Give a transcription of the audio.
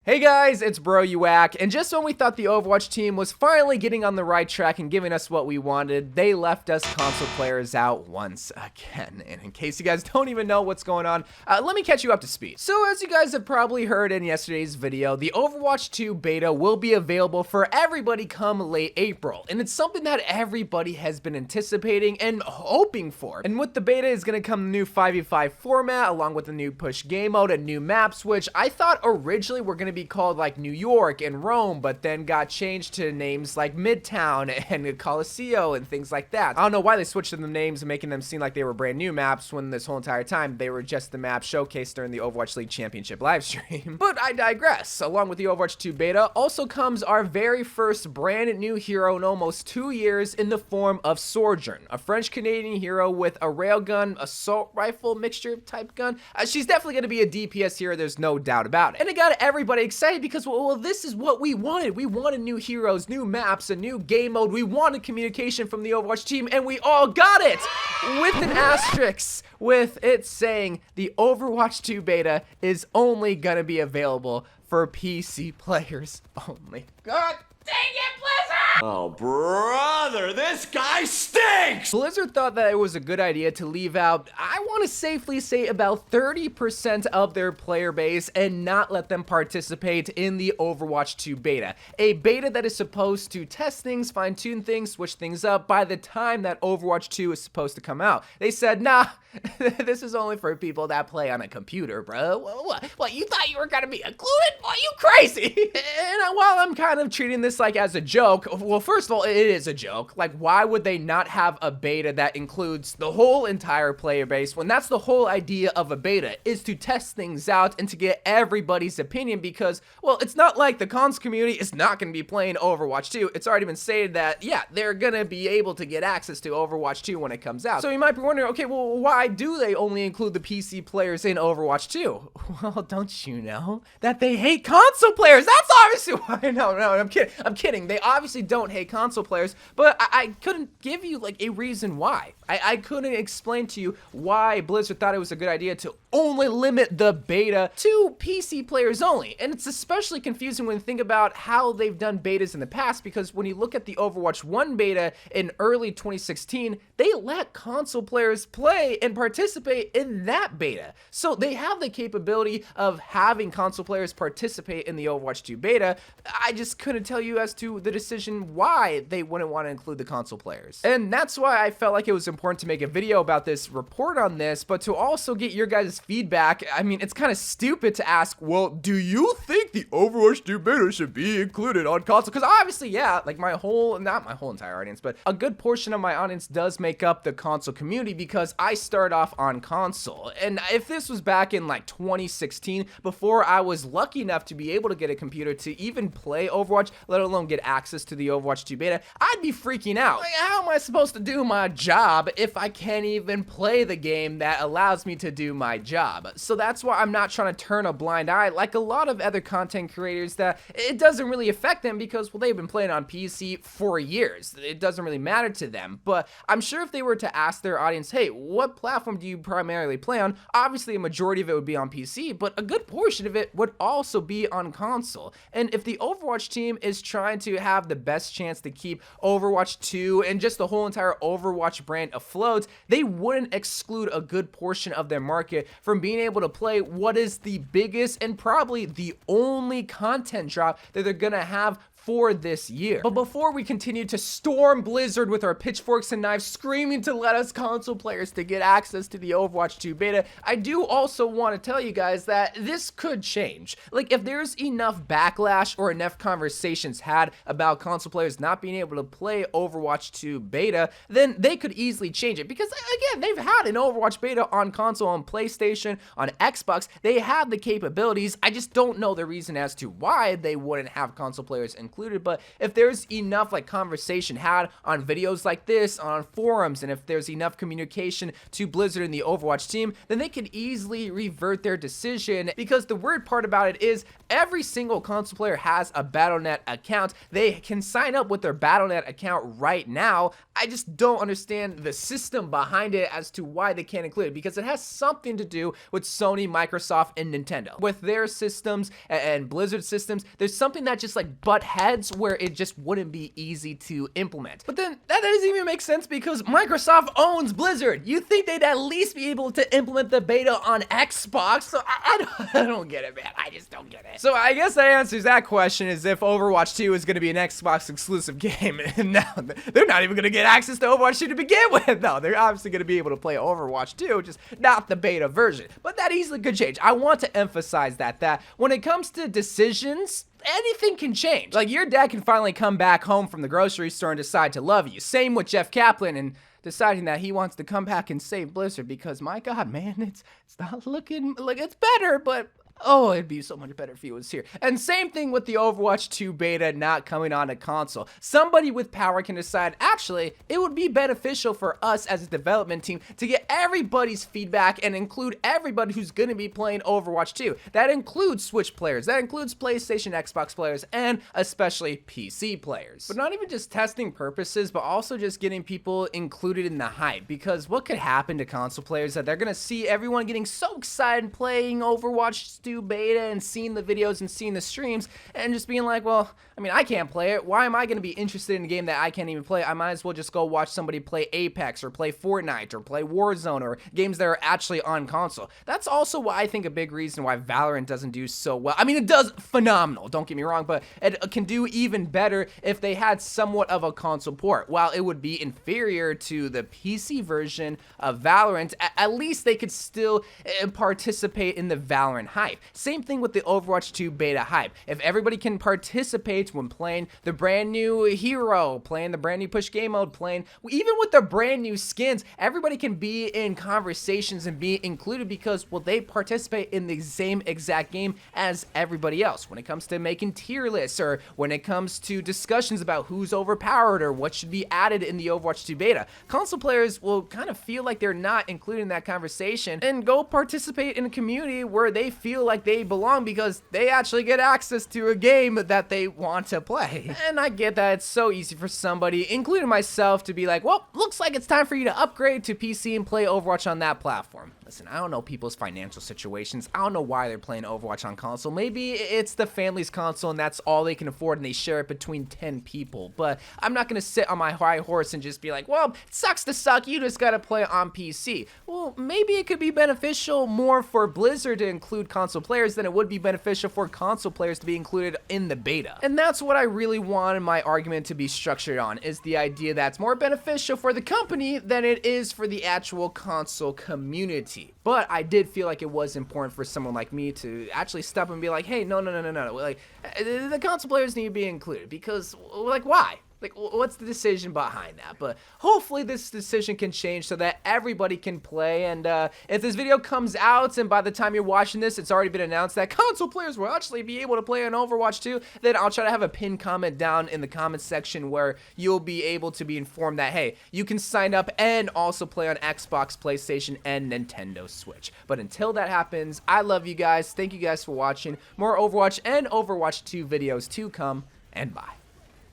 Hey guys, it's Bro You Whack, and just when we thought the Overwatch team was finally getting on the right track and giving us what we wanted, they left us console players out once again. And in case you guys don't even know what's going on, let me catch you up to speed. So as you guys have probably heard in yesterday's video, the Overwatch 2 beta will be available for everybody come late April, and it's something that everybody has been anticipating and hoping for. And with the beta is going to come the new 5v5 format, along with the new push game mode and new maps, which I thought originally were going to be called like New York and Rome, but then got changed to names like Midtown and Colosseo and things like that. I don't know why they switched them names and making them seem like they were brand new maps when this whole entire time they were just the map showcased during the Overwatch League Championship livestream. But I digress. Along with the Overwatch 2 beta also comes our very first brand new hero in almost 2 years in the form of Sojourn, a French-Canadian hero with a railgun, assault rifle mixture type gun. She's definitely going to be a DPS hero, there's no doubt about it. And it got everybody excited because, well, this is what we wanted. We wanted new heroes, new maps, a new game mode. We wanted communication from the Overwatch team, and we all got it! With an asterisk, with it saying the Overwatch 2 beta is only gonna be available for PC players only. God dang it, Blizzard! Oh, brother, this guy stinks! Blizzard thought that it was a good idea to leave out, I want to safely say, about 30% of their player base and not let them participate in the Overwatch 2 beta. A beta that is supposed to test things, fine-tune things, switch things up by the time that Overwatch 2 is supposed to come out. They said, nah, this is only for people that play on a computer, bro. What, you thought you were gonna be included? Are you crazy? And while I'm kind of treating this like as a joke, well, first of all, it is a joke. Like, why would they not have a beta that includes the whole entire player base when that's the whole idea of a beta, is to test things out and to get everybody's opinion? Because, well, it's not like the cons community is not going to be playing Overwatch 2. It's already been stated that, yeah, they're going to be able to get access to Overwatch 2 when it comes out. So you might be wondering, okay, well, why do they only include the PC players in Overwatch 2? Well, don't you know that they hate console players? That's obviously why. No, I'm kidding. They obviously don't hate console players, but I couldn't give you like a reason why. I couldn't explain to you why Blizzard thought it was a good idea to only limit the beta to PC players only. And it's especially confusing when you think about how they've done betas in the past, because when you look at the Overwatch 1 beta in early 2016, they let console players play and participate in that beta. So they have the capability of having console players participate in the Overwatch 2 beta. I just couldn't tell you as to the decision why they wouldn't want to include the console players. And that's why I felt like it was important to make a video about this, report on this, but to also get your guys' feedback. I mean, it's kind of stupid to ask, well, do you think the Overwatch 2 beta should be included on console? Because obviously, yeah, like not my whole entire audience, but a good portion of my audience does make up the console community because I start off on console. And if this was back in like 2016, before I was lucky enough to be able to get a computer to even play Overwatch, let alone get access to the Overwatch 2 beta, I'd be freaking out. Like, how am I supposed to do my job if I can't even play the game that allows me to do my job? So that's why I'm not trying to turn a blind eye like a lot of other content creators that it doesn't really affect them because, well, they've been playing on PC for years. It doesn't really matter to them. But I'm sure if they were to ask their audience, hey, what platform do you primarily play on? Obviously, a majority of it would be on PC, but a good portion of it would also be on console. And if the Overwatch team is trying to have the best chance to keep Overwatch 2 and just the whole entire Overwatch brand afloat, they wouldn't exclude a good portion of their market from being able to play what is the biggest and probably the only content drop that they're gonna have for this year. But before we continue to storm Blizzard with our pitchforks and knives screaming to let us console players to get access to the Overwatch 2 beta, I do also want to tell you guys that this could change. Like, if there's enough backlash or enough conversations had about console players not being able to play Overwatch 2 beta, then they could easily change it. Because again, they've had an Overwatch beta on console, on PlayStation, on Xbox. They have the capabilities. I just don't know the reason as to why they wouldn't have console players included included, but if there's enough like conversation had on videos like this, on forums, and if there's enough communication to Blizzard and the Overwatch team, then they could easily revert their decision, because the weird part about it is every single console player has a Battle.net account. They can sign up with their Battle.net account right now. I just don't understand the system behind it as to why they can't include it, because it has something to do with Sony, Microsoft, and Nintendo. With their systems and Blizzard systems, there's something that just like butt heads where it just wouldn't be easy to implement. But then that doesn't even make sense because Microsoft owns Blizzard. You think they'd at least be able to implement the beta on Xbox? So I don't get it, man. I just don't get it. So I guess that answers that question, is if Overwatch 2 is going to be an Xbox exclusive game. And now they're not even going to get access to Overwatch 2 to begin with. No, they're obviously going to be able to play Overwatch 2, just not the beta version. But that easily could change. I want to emphasize that when it comes to decisions, anything can change. Like, your dad can finally come back home from the grocery store and decide to love you. Same with Jeff Kaplan and deciding that he wants to come back and save Blizzard, because my God, man, it's not looking like it's better, but oh, it'd be so much better if he was here. And same thing with the Overwatch 2 beta not coming on a console. Somebody with power can decide, actually, it would be beneficial for us as a development team to get everybody's feedback and include everybody who's going to be playing Overwatch 2. That includes Switch players, that includes PlayStation, Xbox players, and especially PC players. But not even just testing purposes, but also just getting people included in the hype. Because what could happen to console players that they're going to see everyone getting so excited playing Overwatch 2 beta and seeing the videos and seeing the streams and just being like, well, I mean, I can't play it. Why am I going to be interested in a game that I can't even play? I might as well just go watch somebody play Apex or play Fortnite or play Warzone or games that are actually on console. That's also why I think a big reason why Valorant doesn't do so well. I mean, it does phenomenal, don't get me wrong, but it can do even better if they had somewhat of a console port. While it would be inferior to the PC version of Valorant, at least they could still participate in the Valorant hype. Same thing with the Overwatch 2 beta hype. If everybody can participate when playing the brand new hero, playing the brand new push game mode, playing even with the brand new skins, everybody can be in conversations and be included because, well, they participate in the same exact game as everybody else. When it comes to making tier lists, or when it comes to discussions about who's overpowered or what should be added in the Overwatch 2 beta, console players will kind of feel like they're not included in that conversation and go participate in a community where they feel like they belong because they actually get access to a game that they want to play. And I get that it's so easy for somebody, including myself, to be like, well, looks like it's time for you to upgrade to PC and play Overwatch on that platform. Listen, I don't know people's financial situations. I don't know why they're playing Overwatch on console. Maybe it's the family's console and that's all they can afford and they share it between 10 people. But I'm not going to sit on my high horse and just be like, well, it sucks to suck, you just got to play it on PC. Well, maybe it could be beneficial more for Blizzard to include console players than it would be beneficial for console players to be included in the beta. And that's what I really wanted my argument to be structured on, is the idea that it's more beneficial for the company than it is for the actual console community. But I did feel like it was important for someone like me to actually step and be like, hey, no. Like, the console players need to be included because, like, why? Like, what's the decision behind that? But hopefully this decision can change so that everybody can play. And if this video comes out and by the time you're watching this, it's already been announced that console players will actually be able to play on Overwatch 2, then I'll try to have a pinned comment down in the comments section where you'll be able to be informed that, hey, you can sign up and also play on Xbox, PlayStation, and Nintendo Switch. But until that happens, I love you guys. Thank you guys for watching. More Overwatch and Overwatch 2 videos to come, and bye.